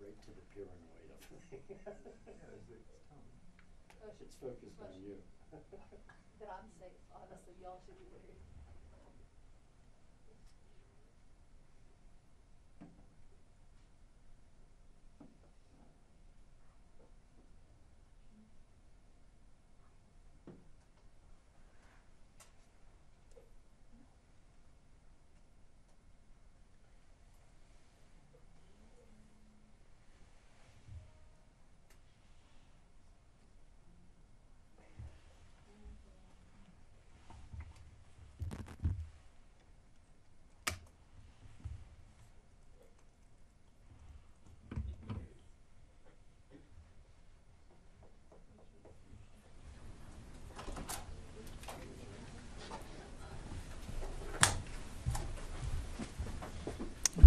right to the paranoid of me. It's focused on you. That I'm safe. Honestly, y'all should be worried.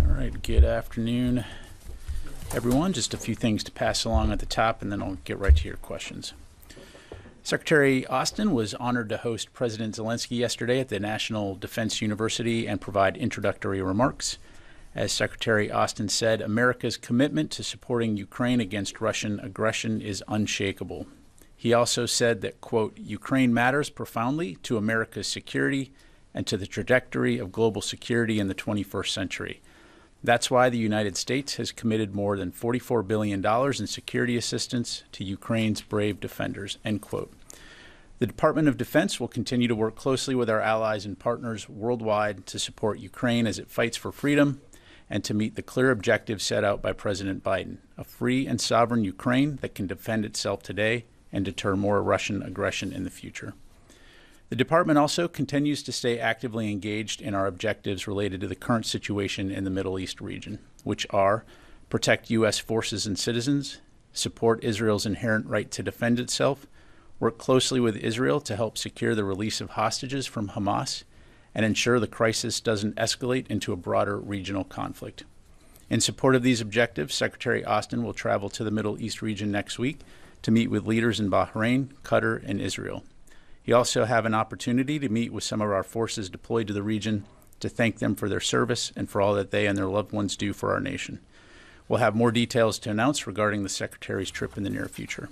All right, good afternoon, everyone. Just a few things to pass along at the top, and then I'll get right to your questions. Secretary Austin was honored to host President Zelensky yesterday at the National Defense University and provide introductory remarks. As Secretary Austin said, America's commitment to supporting Ukraine against Russian aggression is unshakable. He also said that, quote, Ukraine matters profoundly to America's security and to the trajectory of global security in the 21st century. That's why the United States has committed more than $44 billion in security assistance to Ukraine's brave defenders, end quote. The Department of Defense will continue to work closely with our allies and partners worldwide to support Ukraine as it fights for freedom and to meet the clear objectives set out by President Biden, a free and sovereign Ukraine that can defend itself today and deter more Russian aggression in the future. The department also continues to stay actively engaged in our objectives related to the current situation in the Middle East region, which are protect U.S. forces and citizens, support Israel's inherent right to defend itself, work closely with Israel to help secure the release of hostages from Hamas, and ensure the crisis doesn't escalate into a broader regional conflict. In support of these objectives, Secretary Austin will travel to the Middle East region next week to meet with leaders in Bahrain, Qatar, and Israel. He also have an opportunity to meet with some of our forces deployed to the region to thank them for their service and for all that they and their loved ones do for our nation. We'll have more details to announce regarding the Secretary's trip in the near future.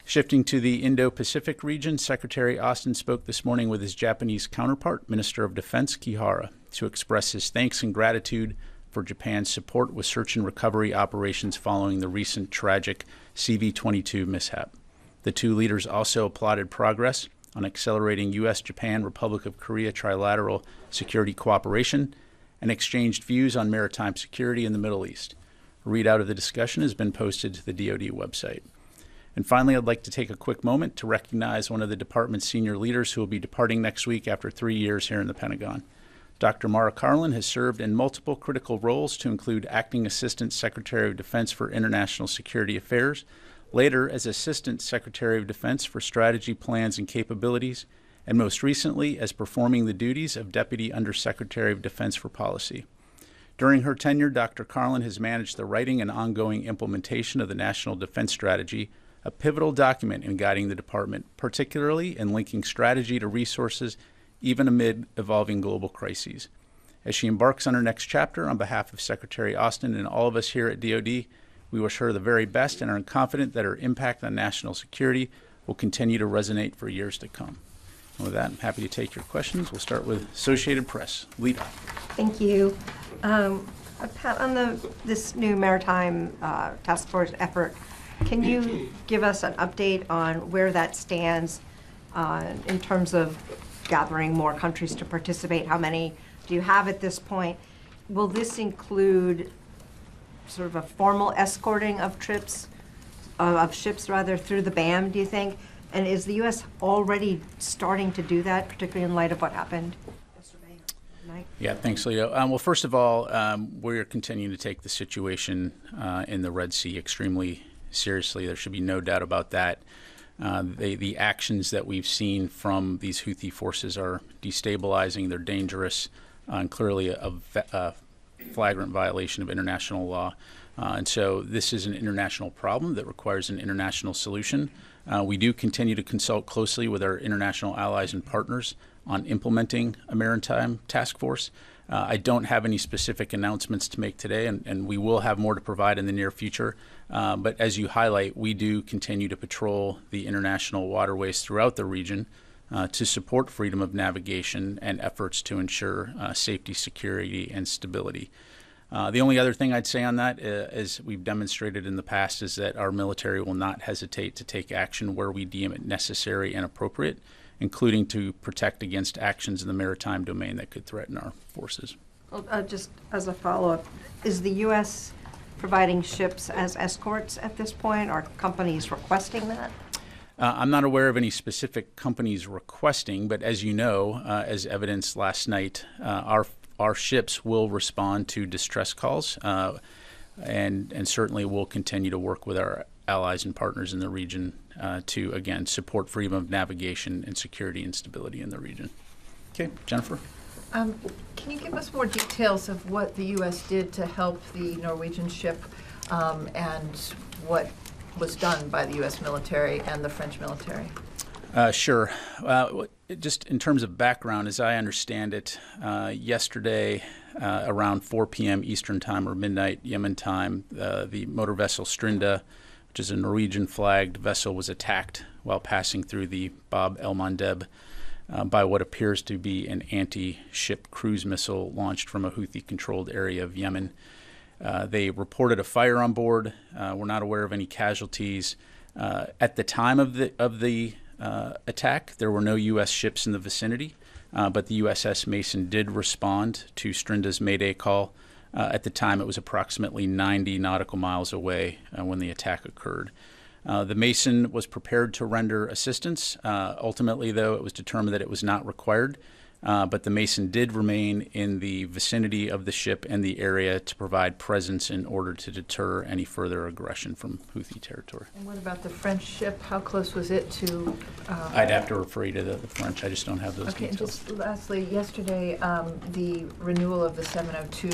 Shifting to the Indo-Pacific region, Secretary Austin spoke this morning with his Japanese counterpart, Minister of Defense Kihara, to express his thanks and gratitude for Japan's support with search and recovery operations following the recent tragic CV-22 mishap. The two leaders also applauded progress on accelerating U.S., Japan, Republic of Korea trilateral security cooperation and exchanged views on maritime security in the Middle East. A readout of the discussion has been posted to the DoD website. And finally, I'd like to take a quick moment to recognize one of the department's senior leaders who will be departing next week after 3 years here in the Pentagon. Dr. Mara Karlin has served in multiple critical roles to include Acting Assistant Secretary of Defense for International Security Affairs, later as Assistant Secretary of Defense for Strategy, Plans, and Capabilities, and most recently as performing the duties of Deputy Undersecretary of Defense for Policy. During her tenure, Dr. Karlin has managed the writing and ongoing implementation of the National Defense Strategy, a pivotal document in guiding the department, particularly in linking strategy to resources, even amid evolving global crises. As she embarks on her next chapter, on behalf of Secretary Austin and all of us here at DoD, we wish her the very best and are confident that her impact on national security will continue to resonate for years to come. And with that, I'm happy to take your questions. We'll start with Associated Press. Lita. Thank you. Pat, on this new maritime task force effort, can you give us an update on where that stands in terms of gathering more countries to participate? How many do you have at this point? Will this include sort of a formal escorting of ships through the BAM, do you think? And is the U.S. already starting to do that, particularly in light of what happened yesterday night? Yeah, thanks, Leo. Well, first of all, we're continuing to take the situation in the Red Sea extremely seriously. There should be no doubt about that. The actions that we've seen from these Houthi forces are destabilizing, they're dangerous, and clearly a flagrant violation of international law. And so this is an international problem that requires an international solution. We do continue to consult closely with our international allies and partners on implementing a maritime task force. I don't have any specific announcements to make today, and we will have more to provide in the near future. But as you highlight, we do continue to patrol the international waterways throughout the region to support freedom of navigation and efforts to ensure safety, security, and stability. The only other thing I'd say on that, as we've demonstrated in the past, is that our military will not hesitate to take action where we deem it necessary and appropriate, including to protect against actions in the maritime domain that could threaten our forces. Well, just as a follow-up, is the U.S. providing ships as escorts at this point? Are companies requesting that? I'm not aware of any specific companies requesting, but as you know, as evidenced last night, our ships will respond to distress calls, and certainly will continue to work with our allies and partners in the region to, again, support freedom of navigation and security and stability in the region. Okay, Jennifer? Can you give us more details of what the U.S. did to help the Norwegian ship and what was done by the U.S. military and the French military? Sure. Just in terms of background, as I understand it, yesterday around 4 p.m. Eastern Time or midnight Yemen time, the motor vessel Strinda, which is a Norwegian-flagged vessel, was attacked while passing through the Bab el-Mandeb by what appears to be an anti-ship cruise missile launched from a Houthi-controlled area of Yemen. They reported a fire on board. We're not aware of any casualties. At the time of the attack, there were no U.S. ships in the vicinity, but the USS Mason did respond to Strinda's Mayday call. At the time, it was approximately 90 nautical miles away when the attack occurred. The Mason was prepared to render assistance. Ultimately, though, it was determined that it was not required. But the Mason did remain in the vicinity of the ship and the area to provide presence in order to deter any further aggression from Houthi territory. And what about the French ship? How close was it to? I'd have to refer you to the French. I just don't have those okay, details. and just lastly, yesterday, the renewal of the 702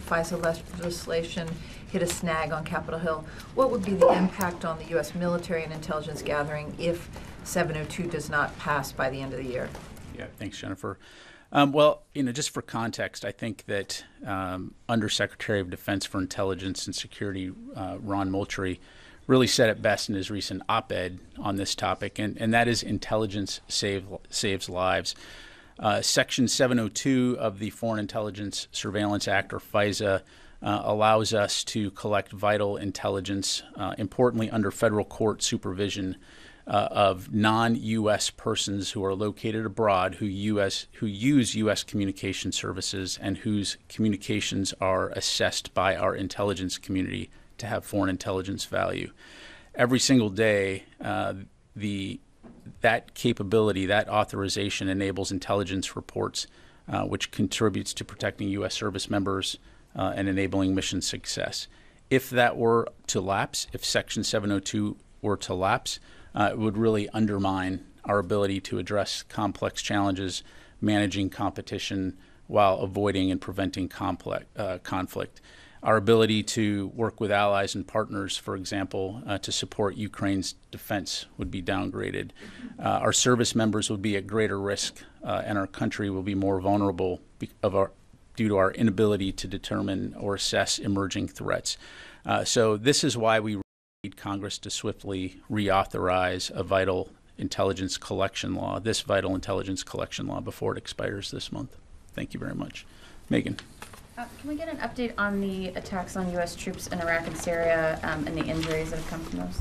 FISA legislation hit a snag on Capitol Hill. What would be the impact on the U.S. military and intelligence gathering if 702 does not pass by the end of the year? Yeah, thanks, Jennifer. Well, just for context, I think that Undersecretary of Defense for Intelligence and Security, Ron Moultrie, really said it best in his recent op-ed on this topic, and that is intelligence saves lives. Section 702 of the Foreign Intelligence Surveillance Act, or FISA, allows us to collect vital intelligence, importantly under federal court supervision, of non-U.S. persons who are located abroad who use U.S. communication services and whose communications are assessed by our intelligence community to have foreign intelligence value. Every single day, that capability, that authorization enables intelligence reports, which contributes to protecting U.S. service members and enabling mission success. If that were to lapse, if Section 702 were to lapse, it would really undermine our ability to address complex challenges, managing competition while avoiding and preventing conflict. Our ability to work with allies and partners, for example, to support Ukraine's defense would be downgraded. Our service members would be at greater risk, and our country will be more vulnerable due to our inability to determine or assess emerging threats. So this is why we need Congress to swiftly reauthorize a vital intelligence collection law, this vital intelligence collection law, before it expires this month. Thank you very much. Megan. Can we get an update on the attacks on U.S. troops in Iraq and Syria and the injuries that have come from those?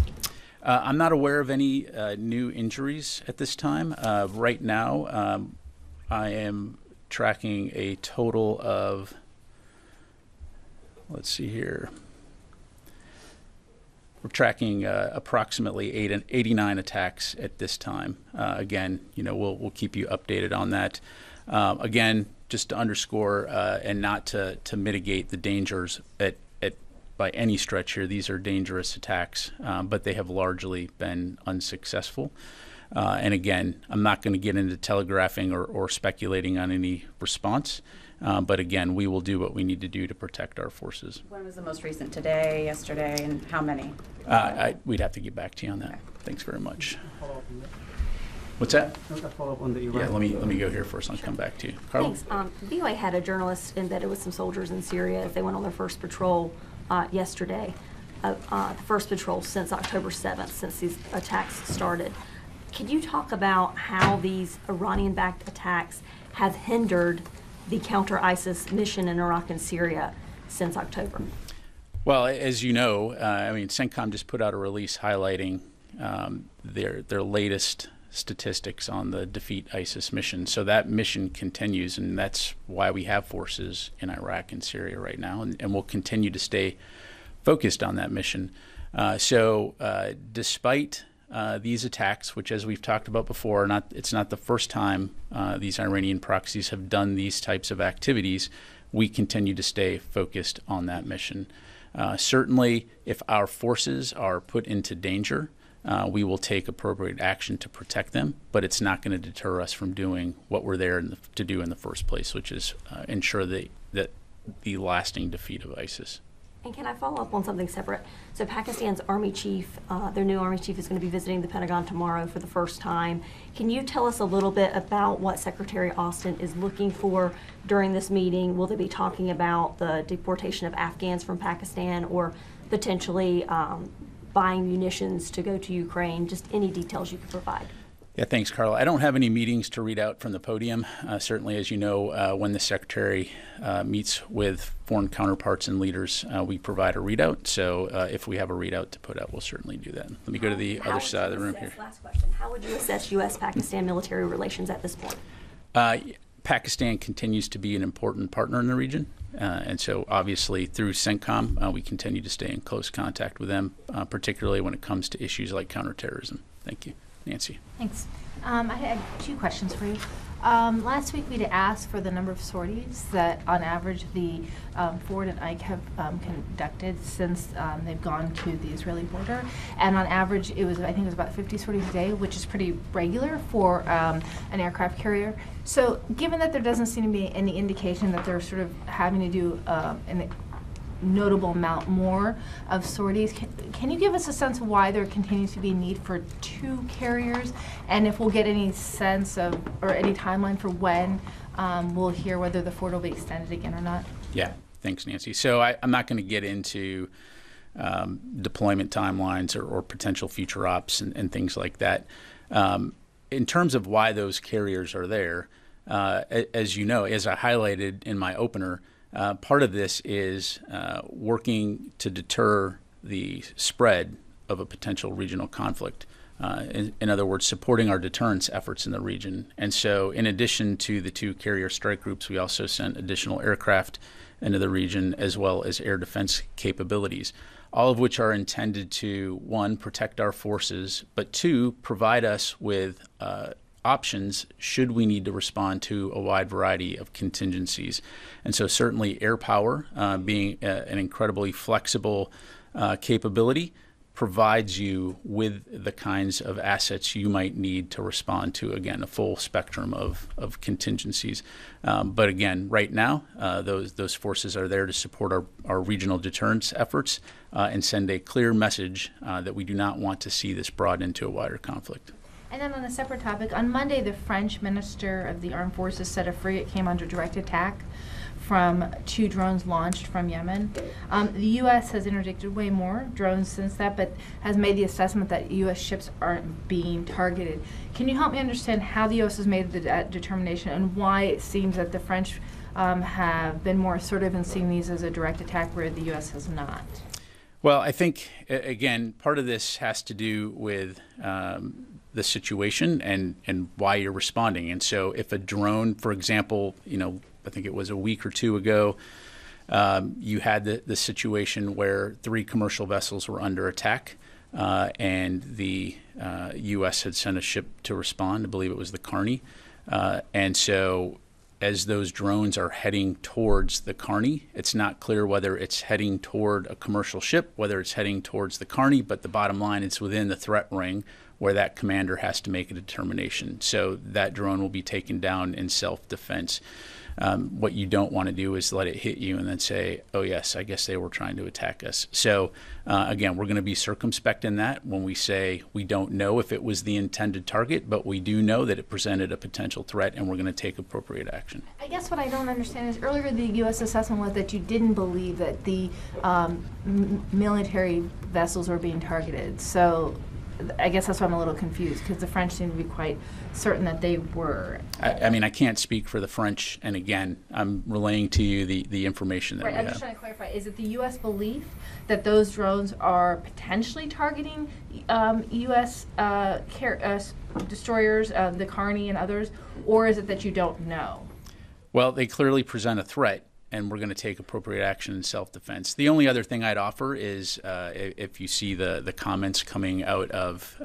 I'm not aware of any new injuries at this time. Right now, I am tracking a total of, let's see here, we're tracking approximately 89 attacks at this time. Again, we'll keep you updated on that. Again, just to underscore and not to mitigate the dangers by any stretch here, these are dangerous attacks, but they have largely been unsuccessful. And again, I'm not going to get into telegraphing or speculating on any response. But again, we will do what we need to do to protect our forces. When was the most recent? Today, yesterday, and how many? We'd have to get back to you on that. Okay. Thanks very much. What's that? I've got a follow-up on the Iraq. Yeah, let me go here first. I'll come back to you. Carla? Thanks. VOA had a journalist embedded with some soldiers in Syria as they went on their first patrol yesterday. The first patrol since October 7th, since these attacks started. Could you talk about how these Iranian-backed attacks have hindered the counter-ISIS mission in Iraq and Syria since October? Well, as you know, CENTCOM just put out a release highlighting their latest statistics on the defeat ISIS mission. So that mission continues, and that's why we have forces in Iraq and Syria right now, and we'll continue to stay focused on that mission. Despite these attacks, which, as we've talked about before, it's not the first time these Iranian proxies have done these types of activities, we continue to stay focused on that mission. Certainly, if our forces are put into danger, we will take appropriate action to protect them, but it's not going to deter us from doing what we're there to do in the first place, which is ensure that the lasting defeat of ISIS. And can I follow up on something separate? So Pakistan's Army Chief, their new Army Chief is going to be visiting the Pentagon tomorrow for the first time. Can you tell us a little bit about what Secretary Austin is looking for during this meeting? Will they be talking about the deportation of Afghans from Pakistan or potentially buying munitions to go to Ukraine? Just any details you could provide. Yeah, thanks, Carla. I don't have any meetings to read out from the podium. Certainly, as you know, when the Secretary meets with foreign counterparts and leaders, we provide a readout. So if we have a readout to put out, we'll certainly do that. Let me go to the other side of the room here. Last question. How would you assess U.S.-Pakistan military relations at this point? Pakistan continues to be an important partner in the region. And so obviously through CENTCOM, we continue to stay in close contact with them, particularly when it comes to issues like counterterrorism. Thank you. Nancy. Thanks. I had two questions for you. Last week we'd asked for the number of sorties that on average the Ford and Ike have conducted since they've gone to the Israeli border. And on average I think it was about 50 sorties a day, which is pretty regular for an aircraft carrier. So given that there doesn't seem to be any indication that they're sort of having to do an notable amount more of sorties, can you give us a sense of why there continues to be a need for two carriers, and if we'll get any sense of or any timeline for when we'll hear whether the Ford will be extended again or not? Yeah, thanks, Nancy. So I'm not going to get into deployment timelines or potential future ops and things like that. In terms of why those carriers are there, as you know, as I highlighted in my opener, part of this is working to deter the spread of a potential regional conflict. In other words, supporting our deterrence efforts in the region. And so in addition to the two carrier strike groups, we also sent additional aircraft into the region as well as air defense capabilities, all of which are intended to, one, protect our forces, but two, provide us with options should we need to respond to a wide variety of contingencies. And so certainly air power, being an incredibly flexible capability, provides you with the kinds of assets you might need to respond to, again, a full spectrum of contingencies. But again, right now, those forces are there to support our regional deterrence efforts and send a clear message that we do not want to see this brought into a wider conflict. And then on a separate topic, on Monday, the French Minister of the Armed Forces said a frigate came under direct attack from two drones launched from Yemen. The U.S. has interdicted way more drones since that, but has made the assessment that U.S. ships aren't being targeted. Can you help me understand how the U.S. has made that determination and why it seems that the French have been more assertive in seeing these as a direct attack where the U.S. has not? Well, I think, again, part of this has to do with the situation and why you're responding. And so if a drone, for example, I think it was a week or two ago, you had the situation where 3 commercial vessels were under attack, and the U.S. had sent a ship to respond. I believe it was the Carney. And so as those drones are heading towards the Carney, it's not clear whether it's heading toward a commercial ship, whether it's heading towards the Carney, but the bottom line, it's within the threat ring where that commander has to make a determination. So that drone will be taken down in self-defense. What you don't want to do is let it hit you and then say, oh, yes, I guess they were trying to attack us. So, again, we're going to be circumspect in that when we say we don't know if it was the intended target, but we do know that it presented a potential threat, and we're going to take appropriate action. I guess what I don't understand is earlier the U.S. assessment was that you didn't believe that the military vessels were being targeted. So I guess that's why I'm a little confused, because the French seem to be quite certain that they were. I mean, I can't speak for the French, and again, I'm relaying to you the information that we I'm have. just trying to clarify. Is it the U.S. belief that those drones are potentially targeting U.S. Destroyers, the Carney and others, or is it that you don't know? Well, they clearly present a threat, and we're going to take appropriate action in self-defense. The only other thing I'd offer is if you see the comments coming out of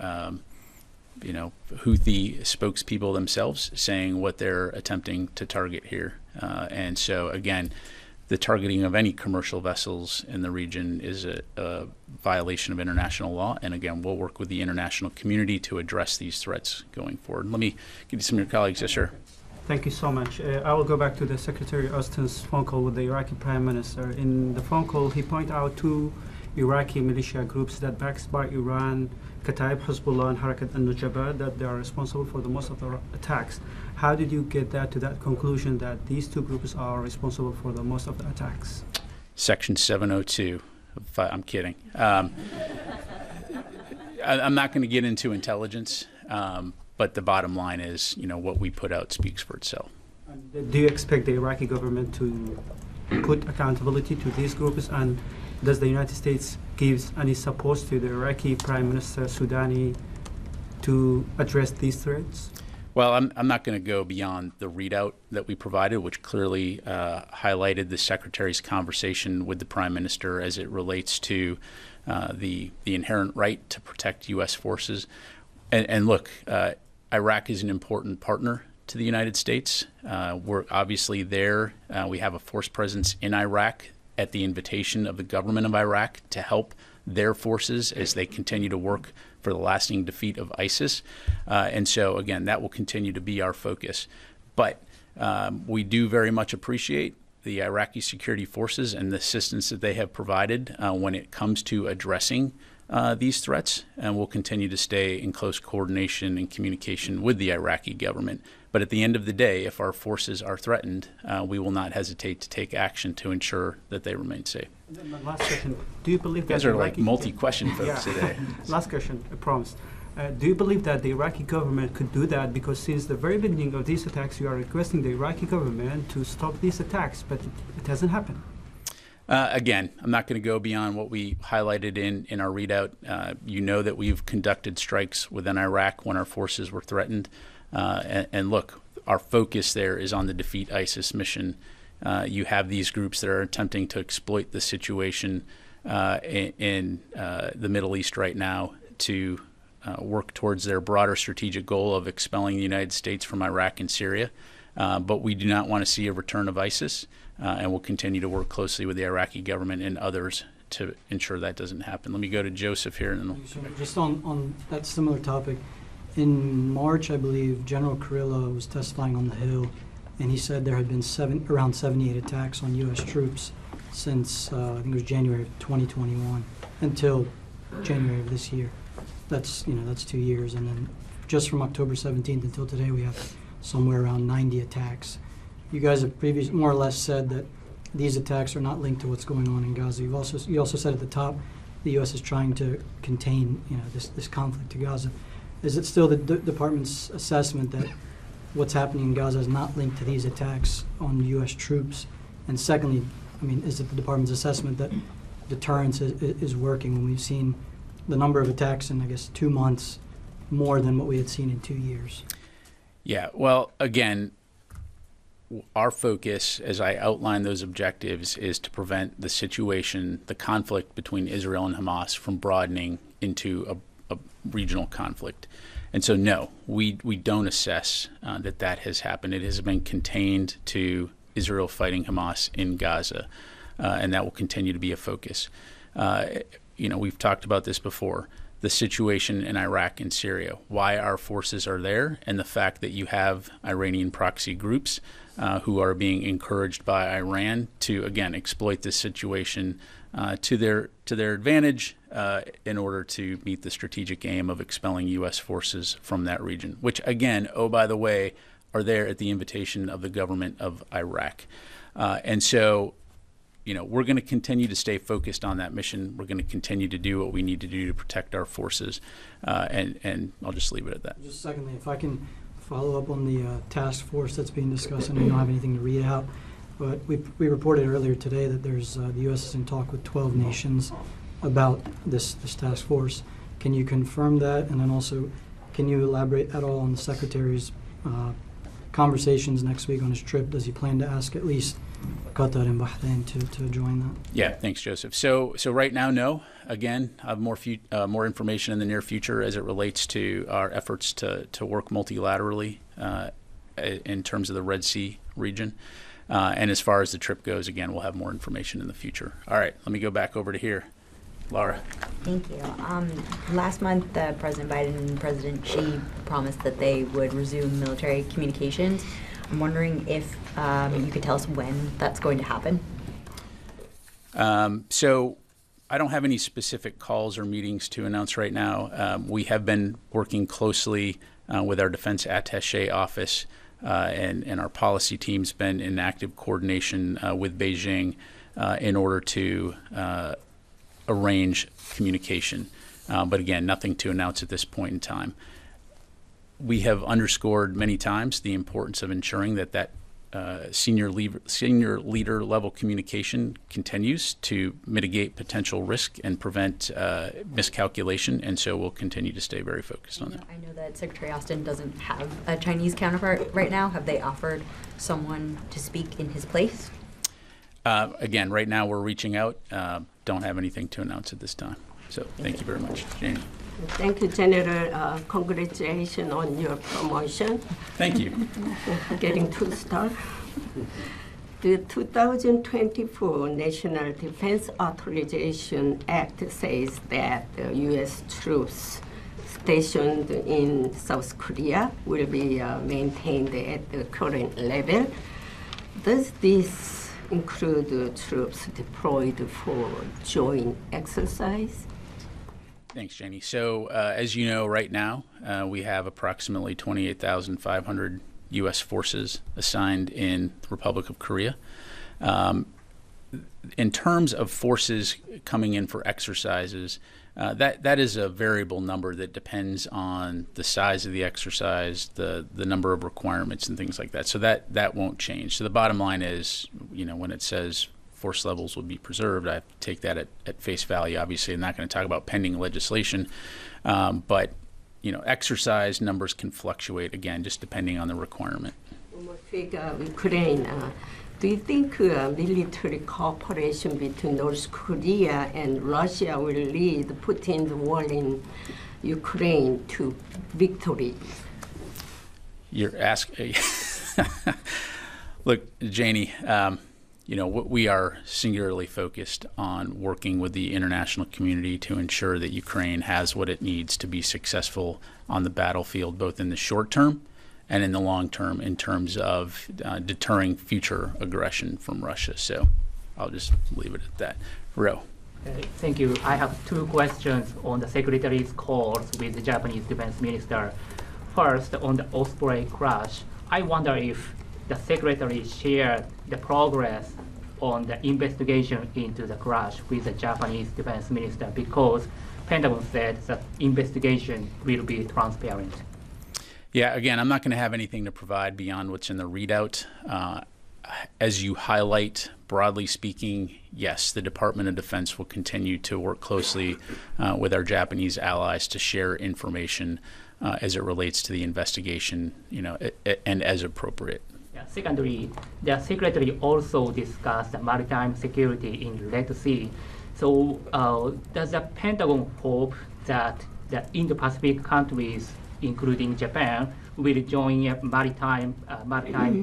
Houthi spokespeople themselves saying what they're attempting to target here. And so, again, the targeting of any commercial vessels in the region is a violation of international law. And again, we'll work with the international community to address these threats going forward. Let me give you some of your colleagues. Yes, sir. Thank you so much. I will go back to the Secretary Austin's phone call with the Iraqi Prime Minister. In the phone call, he pointed out two Iraqi militia groups that backed by Iran, Kataib, Hezbollah, and Harakat al-Nujaba, that they are responsible for the most of the attacks. How did you get to that conclusion that these two groups are responsible for the most of the attacks? Section 702. I'm kidding. I'm not going to get into intelligence. But the bottom line is, what we put out speaks for itself. Do you expect the Iraqi government to put accountability to these groups? And does the United States give any support to the Iraqi Prime Minister Soudani to address these threats? Well, I'm not going to go beyond the readout that we provided, which clearly highlighted the Secretary's conversation with the Prime Minister as it relates to the inherent right to protect U.S. forces. And look, Iraq is an important partner to the United States. We're obviously there. We have a force presence in Iraq at the invitation of the government of Iraq to help their forces as they continue to work for the lasting defeat of ISIS. And so, again, that will continue to be our focus. But we do very much appreciate the Iraqi security forces and the assistance that they have provided when it comes to addressing these threats, and we'll continue to stay in close coordination and communication with the Iraqi government. But at the end of the day, if our forces are threatened, we will not hesitate to take action to ensure that they remain safe. And then my last question, do you believe that You guys are like multi-question folks today. Last question, I promise. Do you believe that the Iraqi government could do that? Because since the very beginning of these attacks, you are requesting the Iraqi government to stop these attacks, but it hasn't happened. Again, I'm not going to go beyond what we highlighted in our readout. You know that we've conducted strikes within Iraq when our forces were threatened. And look, our focus there is on the Defeat ISIS mission. You have these groups that are attempting to exploit the situation in the Middle East right now to work towards their broader strategic goal of expelling the United States from Iraq and Syria. But we do not want to see a return of ISIS, and we'll continue to work closely with the Iraqi government and others to ensure that doesn't happen. Let me go to Joseph here. And then just on that similar topic, in March, I believe, General Carrillo was testifying on the Hill, and he said there had been around 78 attacks on U.S. troops since, I think it was January of 2021, until January of this year. That's 2 years. And then just from October 17th until today, we have somewhere around 90 attacks. You guys have previously more or less said that these attacks are not linked to what's going on in Gaza. You also said at the top the U.S. is trying to contain this conflict to Gaza. Is it still the department's assessment that what's happening in Gaza is not linked to these attacks on U.S. troops? And secondly, is it the department's assessment that deterrence is working when we've seen the number of attacks in, 2 months more than what we had seen in 2 years? Yeah, well, again, our focus, as I outline those objectives, is to prevent the situation, the conflict between Israel and Hamas from broadening into a regional conflict. And so, no, we don't assess that has happened. It has been contained to Israel fighting Hamas in Gaza, and that will continue to be a focus. We've talked about this before. the situation in Iraq and Syria, why our forces are there, and the fact that you have Iranian proxy groups who are being encouraged by Iran to, again, exploit this situation to their advantage in order to meet the strategic aim of expelling U.S. forces from that region, which, again, oh, by the way, are there at the invitation of the government of Iraq. And so, we're going to continue to stay focused on that mission. We're going to continue to do what we need to do to protect our forces. And I'll just leave it at that. Just secondly, if I can follow up on the task force that's being discussed. I know you don't have anything to read out, but we reported earlier today that there's the U.S. is in talk with 12 nations about this task force. Can you confirm that? And then also, can you elaborate at all on the Secretary's conversations next week on his trip? Does he plan to ask at least Qatar and Bahrain to join that? Yeah, thanks, Joseph. So right now, no. Again, I have more information in the near future as it relates to our efforts to work multilaterally in terms of the Red Sea region. And as far as the trip goes, again, we'll have more information in the future. All right, let me go back over to here. Laura. Thank you. Last month, President Biden and President Xi promised that they would resume military communications. I'm wondering if you could tell us when that's going to happen. So I don't have any specific calls or meetings to announce right now. We have been working closely with our defense attaché office, and our policy team's been in active coordination with Beijing in order to arrange communication. But again, nothing to announce at this point in time. We have underscored many times the importance of ensuring that senior leader level communication continues to mitigate potential risk and prevent miscalculation, and so we'll continue to stay very focused on that. I know that Secretary Austin doesn't have a Chinese counterpart right now. Have they offered someone to speak in his place? Again, right now we're reaching out. Don't have anything to announce at this time. So thank you very much, Janie. Thank you, General. Congratulations on your promotion. Thank you. Getting 2-star. The 2024 National Defense Authorization Act says that the U.S. troops stationed in South Korea will be maintained at the current level. Does this include troops deployed for joint exercise? Thanks, Jenny. So as you know, right now, we have approximately 28,500 U.S. forces assigned in the Republic of Korea. In terms of forces coming in for exercises, that is a variable number that depends on the size of the exercise, the number of requirements and things like that. So that won't change. So the bottom line is, when it says force levels will be preserved, I take that at face value. Obviously, I'm not going to talk about pending legislation, but exercise numbers can fluctuate, again, just depending on the requirement. Ukraine. Do you think military cooperation between North Korea and Russia will lead Putin's war in Ukraine to victory? You're asking. Look, Janie, we are singularly focused on working with the international community to ensure that Ukraine has what it needs to be successful on the battlefield, both in the short term and in the long term, in terms of deterring future aggression from Russia. So I'll just leave it at that. Ro. Thank you. I have two questions on the Secretary's calls with the Japanese Defense Minister. First, on the Osprey crash, I wonder if the Secretary shared the progress on the investigation into the crash with the Japanese Defense Minister, because Pentagon said that investigation will be transparent. Yeah, again, I'm not going to have anything to provide beyond what's in the readout. As you highlight, broadly speaking, yes, the Department of Defense will continue to work closely with our Japanese allies to share information as it relates to the investigation, and as appropriate. Yeah, secondly, the Secretary also discussed maritime security in Red Sea. So does the Pentagon hope that the Indo-Pacific countries, including Japan, will join a maritime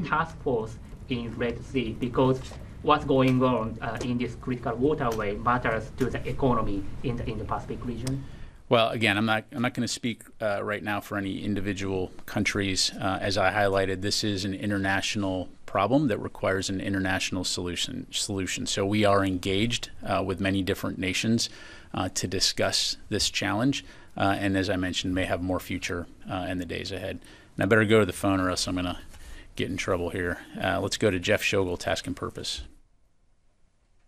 task force in Red Sea, because what's going on in this critical waterway matters to the economy in the Indo-Pacific region? Well, again, I'm not going to speak right now for any individual countries. As I highlighted, this is an international problem that requires an international solution. So we are engaged with many different nations to discuss this challenge, and as I mentioned, may have more future in the days ahead. And I better go to the phone, or else I'm going to get in trouble here. Let's go to Jeff Shogel, Task and Purpose.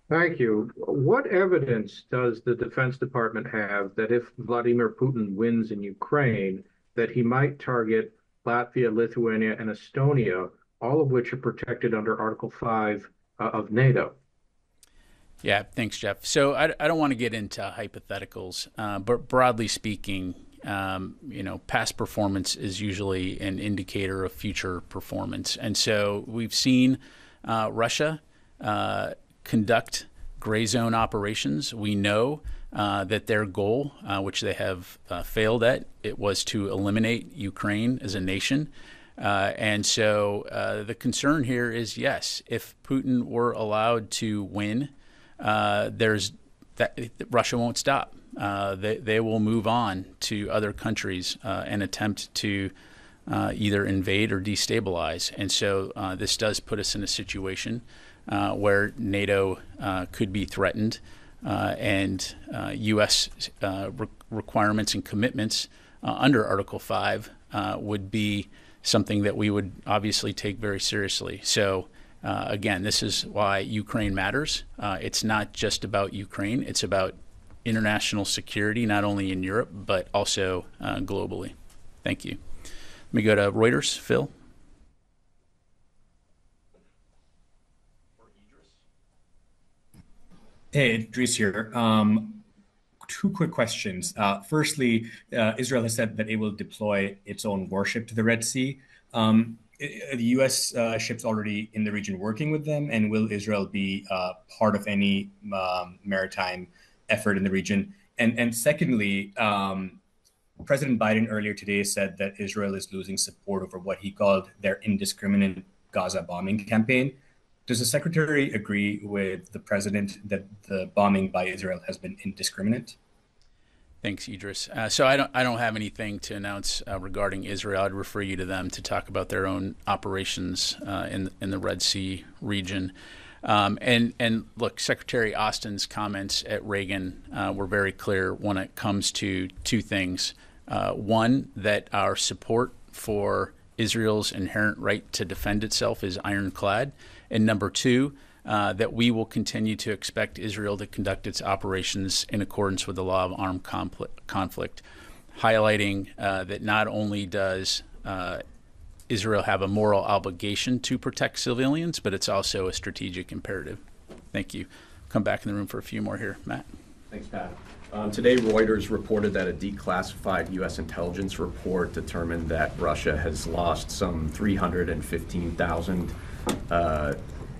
Thank you. What evidence does the Defense Department have that if Vladimir Putin wins in Ukraine, that he might target Latvia, Lithuania, and Estonia, all of which are protected under Article 5 of NATO? Yeah, thanks, Jeff. So I don't want to get into hypotheticals, but broadly speaking, past performance is usually an indicator of future performance. And so we've seen Russia conduct gray zone operations. We know that their goal, which they have failed at, it was to eliminate Ukraine as a nation. And so the concern here is, yes, if Putin were allowed to win, Russia won't stop. They will move on to other countries and attempt to either invade or destabilize. And so this does put us in a situation where NATO could be threatened, and U.S. Requirements and commitments under Article 5 would be something that we would obviously take very seriously. So again, this is why Ukraine matters. It's not just about Ukraine. It's about international security, not only in Europe, but also globally. Thank you. Let me go to Reuters. Phil. Hey, Idris here. Two quick questions. Firstly, Israel has said that it will deploy its own warship to the Red Sea. The U.S. ships already in the region working with them, and will Israel be part of any maritime effort in the region? And secondly, President Biden earlier today said that Israel is losing support over what he called their indiscriminate Gaza bombing campaign. Does the Secretary agree with the President that the bombing by Israel has been indiscriminate? Thanks, Idris. So I don't have anything to announce regarding Israel. I'd refer you to them to talk about their own operations in the Red Sea region. And look, Secretary Austin's comments at Reagan were very clear when it comes to two things. One, that our support for Israel's inherent right to defend itself is ironclad. And number two, that we will continue to expect Israel to conduct its operations in accordance with the law of armed conflict, highlighting that not only does Israel have a moral obligation to protect civilians, but it's also a strategic imperative. Thank you. Come back in the room for a few more here. Matt. Thanks, Pat. Today, Reuters reported that a declassified U.S. intelligence report determined that Russia has lost some 315,000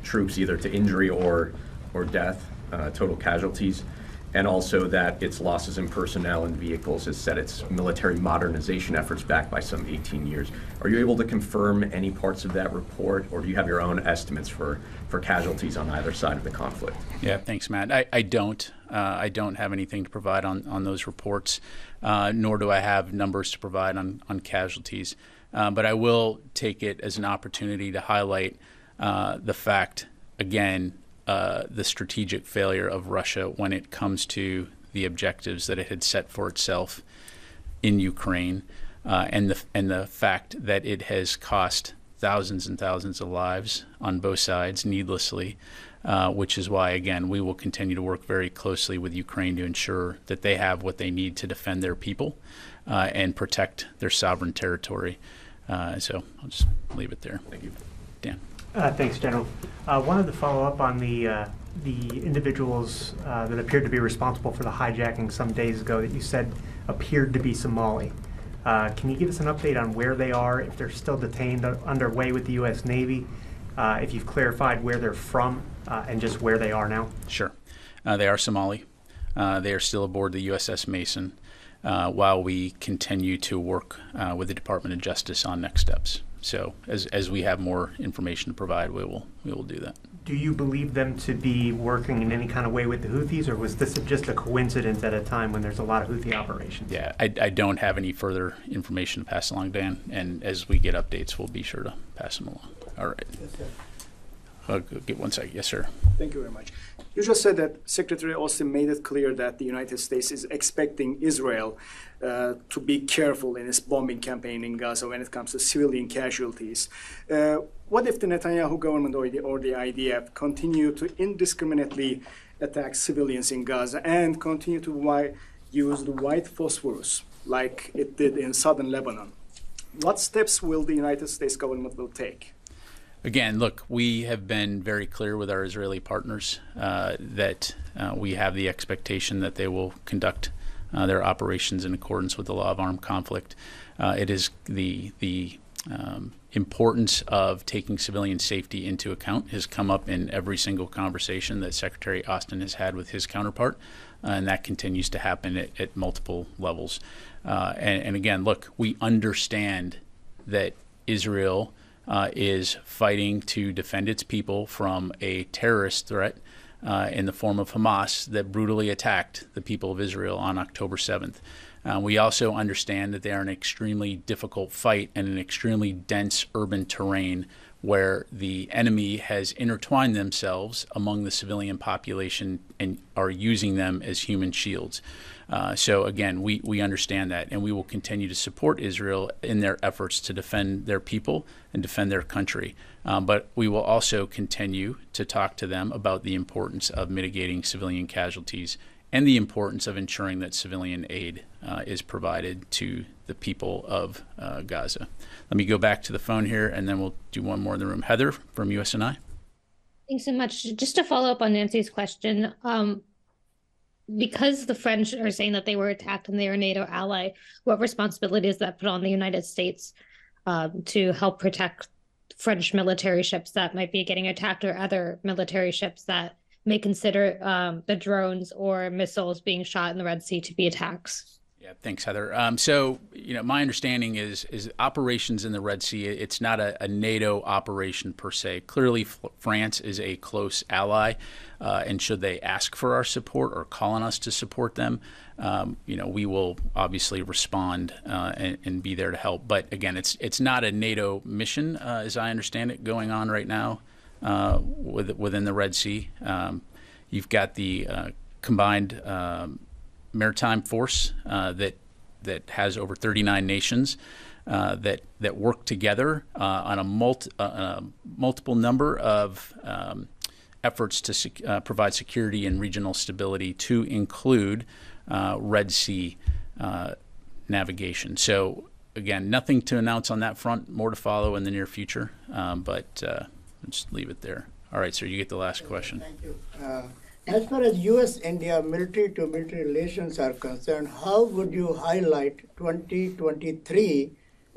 troops, either to injury or death, total casualties, and also that its losses in personnel and vehicles has set its military modernization efforts back by some 18 years. Are you able to confirm any parts of that report, or do you have your own estimates for casualties on either side of the conflict? Yeah, thanks, Matt. I don't have anything to provide on those reports, nor do I have numbers to provide on casualties. But I will take it as an opportunity to highlight the fact, again, the strategic failure of Russia when it comes to the objectives that it had set for itself in Ukraine, and the fact that it has cost thousands and thousands of lives on both sides needlessly, which is why, again, we will continue to work very closely with Ukraine to ensure that they have what they need to defend their people and protect their sovereign territory. So I'll just leave it there. Thank you. Dan. Thanks, General. Wanted to follow up on the individuals that appeared to be responsible for the hijacking some days ago that you said appeared to be Somali. Can you give us an update on where they are, if they're still detained underway with the U.S. Navy, if you've clarified where they're from, and just where they are now? Sure. They are Somali. They are still aboard the USS Mason while we continue to work with the Department of Justice on next steps. So as we have more information to provide, we will do that. do you believe them to be working in any kind of way with the Houthis, or was this just a coincidence at a time when there's a lot of Houthi operations? Yeah, I don't have any further information to pass along, Dan, and as we get updates, we'll be sure to pass them along. All right. Yes, sir. Get 1 second. Yes, sir. Thank you very much. You just said that Secretary Austin made it clear that the United States is expecting Israel to be careful in its bombing campaign in Gaza when it comes to civilian casualties. What if the Netanyahu government or the IDF continue to indiscriminately attack civilians in Gaza and continue to use the white phosphorus like it did in southern Lebanon? What steps will the United States government will take? Again, look, we have been very clear with our Israeli partners that we have the expectation that they will conduct their operations in accordance with the law of armed conflict. It is the importance of taking civilian safety into account has come up in every single conversation that Secretary Austin has had with his counterpart, and that continues to happen at multiple levels. And again, look, we understand that Israel is fighting to defend its people from a terrorist threat in the form of Hamas that brutally attacked the people of Israel on October 7th. We also understand that they are an extremely difficult fight in an extremely dense urban terrain where the enemy has intertwined themselves among the civilian population and are using them as human shields. So again, we understand that, and we will continue to support Israel in their efforts to defend their people and defend their country. But we will also continue to talk to them about the importance of mitigating civilian casualties and the importance of ensuring that civilian aid is provided to the people of Gaza. Let me go back to the phone here, and then we'll do one more in the room. Heather from USNI. Thanks so much. Just to follow up on Nancy's question, because the French are saying that they were attacked and they are a NATO ally, what responsibility does that put on the United States to help protect French military ships that might be getting attacked, or other military ships that may consider the drones or missiles being shot in the Red Sea to be attacks? Yeah, thanks, Heather. So, my understanding is operations in the Red Sea, it's not a NATO operation per se. Clearly, France is a close ally, and should they ask for our support or call on us to support them, we will obviously respond and be there to help. But again, it's not a NATO mission, as I understand it, going on right now within the Red Sea. You've got the combined maritime force that has over 39 nations that work together on a multiple number of efforts to provide security and regional stability, to include Red Sea navigation. So again, nothing to announce on that front. More to follow in the near future, but I'll just leave it there. All right, sir, you get the last question. Thank you. As far as U.S.-India military-to-military relations are concerned, how would you highlight 2023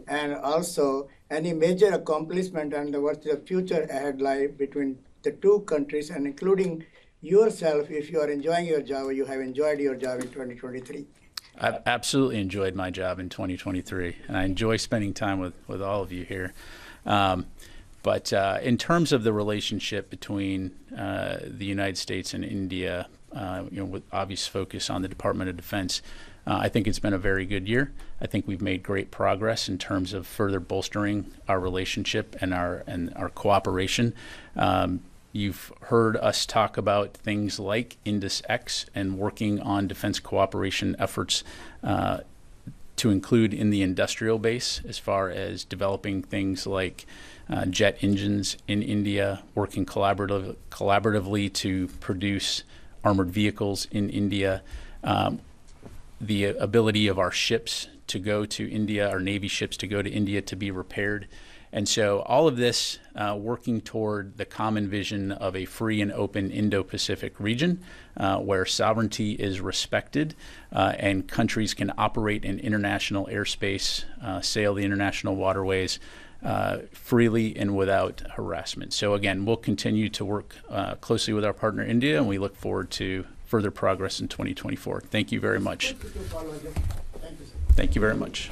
and also any major accomplishment and what the future ahead lie between the two countries, and including yourself, if you are enjoying your job or you have enjoyed your job in 2023? I've absolutely enjoyed my job in 2023, and I enjoy spending time with all of you here. But in terms of the relationship between the United States and India, with obvious focus on the Department of Defense, I think it's been a very good year. I think we've made great progress in terms of further bolstering our relationship and our cooperation. You've heard us talk about things like Indus X and working on defense cooperation efforts to include in the industrial base, as far as developing things like jet engines in India, working collaboratively to produce armored vehicles in India, the ability of our ships to go to India, our Navy ships to go to India to be repaired. And so all of this working toward the common vision of a free and open Indo-Pacific region where sovereignty is respected and countries can operate in international airspace, sail the international waterways freely and without harassment. So again, we'll continue to work closely with our partner India, and we look forward to further progress in 2024. Thank you very much. Thank you, Thank you very much.